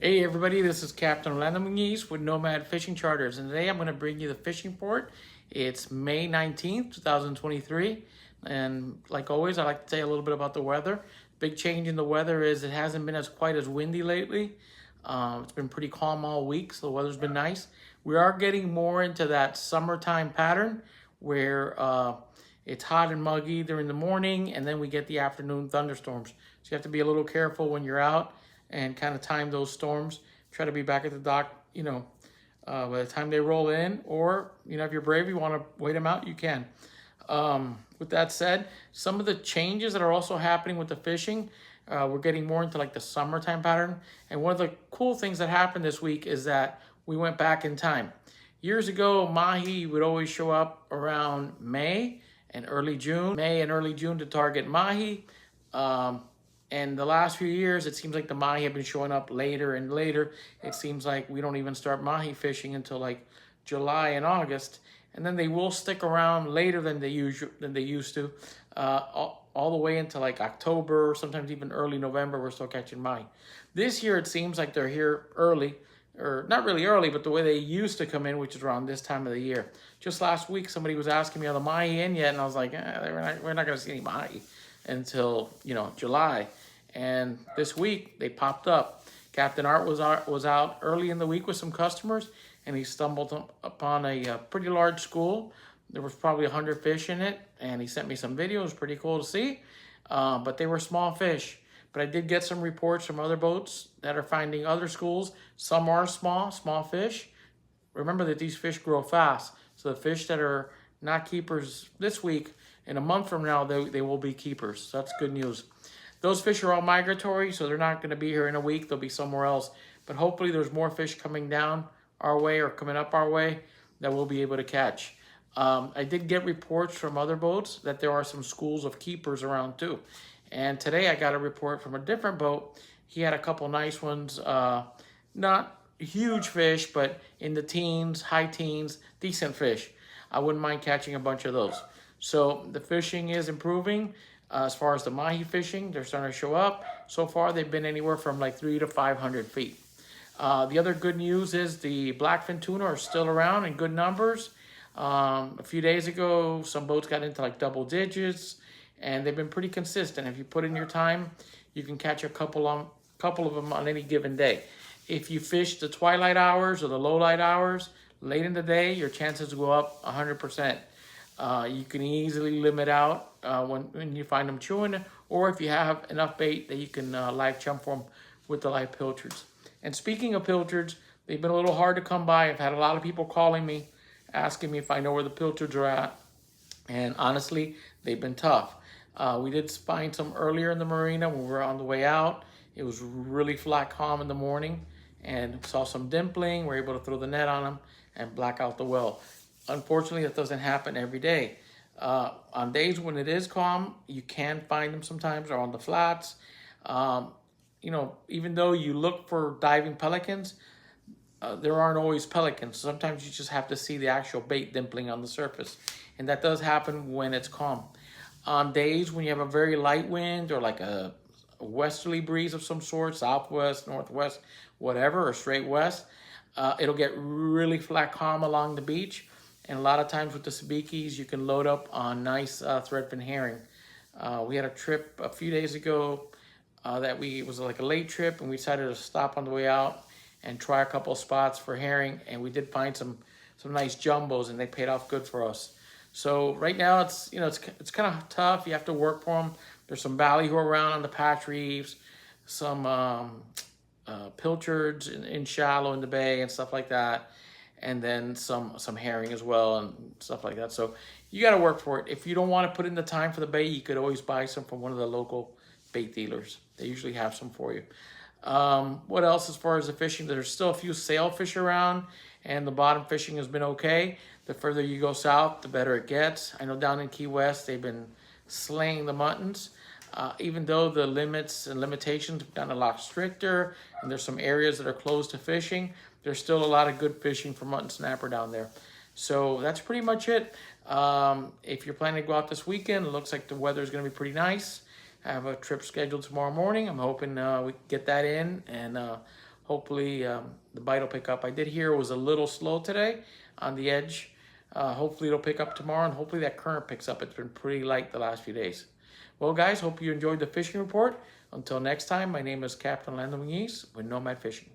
Hey everybody, this is Captain Orlando Muniz with Nomad Fishing Charters, and today I'm going to bring you the fishing port. It's May 19th, 2023, and like always, I like to tell you a little bit about the weather. Big change in the weather is it hasn't been as quite as windy lately. It's been pretty calm all week, so the weather's been nice. We are getting more into that summertime pattern where it's hot and muggy during the morning, and then we get the afternoon thunderstorms. So you have to be a little careful when you're out and kind of time those storms. Try to be back at the dock, by the time they roll in, or, if you're brave, you want to wait them out, you can. With that said, some of the changes that are also happening with the fishing, we're getting more into like the summertime pattern. And one of the cool things that happened this week is that we went back in time. Years ago, mahi would always show up around May and early June. May and early June to target mahi. And the last few years, it seems like the mahi have been showing up later and later. It seems like we don't even start mahi fishing until like July and August, and then they will stick around later than they used to, all the way into like October, sometimes even early November. We're still catching mahi. This year, it seems like they're here early, or not really early, but the way they used to come in, which is around this time of the year. Just last week, somebody was asking me, are the mahi in yet? And I was like, we're not going to see any mahi until July. And this week they popped up. Captain Art was out early in the week with some customers, and he stumbled upon a pretty large school. There was probably 100 fish in it, and he sent me some videos. Pretty cool to see, but they were small fish. But I did get some reports from other boats that are finding other schools. Some are small fish. Remember that these fish grow fast, so the fish that are not keepers this week, in a month from now, they will be keepers. So that's good news. Those fish are all migratory, so they're not going to be here in a week. They'll be somewhere else. But hopefully there's more fish coming down our way or coming up our way that we'll be able to catch. I did get reports from other boats that there are some schools of keepers around too. And today I got a report from a different boat. He had a couple nice ones, not huge fish, but in the teens, high teens, decent fish. I wouldn't mind catching a bunch of those. So the fishing is improving. As far as the mahi fishing, they're starting to show up. So far, they've been anywhere from like 300 to 500 feet. The other good news is the blackfin tuna are still around in good numbers. A few days ago, some boats got into like double digits, and they've been pretty consistent. If you put in your time, you can catch a couple of them on any given day. If you fish the twilight hours or the low light hours, late in the day, your chances go up 100%. You can easily limit out when you find them chewing, or if you have enough bait that you can live chum for them with the live pilchards. And speaking of pilchards, they've been a little hard to come by. I've had a lot of people calling me, asking me if I know where the pilchards are at. And honestly, they've been tough. We did find some earlier in the marina when we were on the way out. It was really flat calm in the morning, and saw some dimpling. We're able to throw the net on them and black out the well. Unfortunately, that doesn't happen every day. On days when it is calm, you can find them sometimes, or on the flats. Even though you look for diving pelicans, there aren't always pelicans. Sometimes you just have to see the actual bait dimpling on the surface. And that does happen when it's calm. On days when you have a very light wind, or like a westerly breeze of some sort, southwest, northwest, whatever, or straight west, it'll get really flat calm along the beach. And a lot of times with the sabikis, you can load up on nice threadfin herring. We had a trip a few days ago it was like a late trip, and we decided to stop on the way out and try a couple of spots for herring. And we did find some nice jumbos, and they paid off good for us. So right now it's kind of tough. You have to work for them. There's some ballyhoo around on the patch reefs, some pilchards in shallow in the bay and stuff like that. And then some herring as well and stuff like that. So you got to work for it. If you don't want to put in the time for the bait, you could always buy some from one of the local bait dealers. They usually have some for you. What else as far as the fishing? There's still a few sailfish around, and the bottom fishing has been okay. The further you go south, the better it gets. I know down in Key West, they've been slaying the muttons. Even though the limits and limitations have gotten a lot stricter, and there's some areas that are closed to fishing, there's still a lot of good fishing for mutton snapper down there. So that's pretty much it. If you're planning to go out this weekend, it looks like the weather is going to be pretty nice. I have a trip scheduled tomorrow morning. I'm hoping we can get that in and hopefully the bite will pick up. I did hear it was a little slow today on the edge. Hopefully it'll pick up tomorrow, and hopefully that current picks up. It's been pretty light the last few days. Well, guys, hope you enjoyed the fishing report. Until next time, my name is Captain Orlando Muñiz with Nomad Fishing.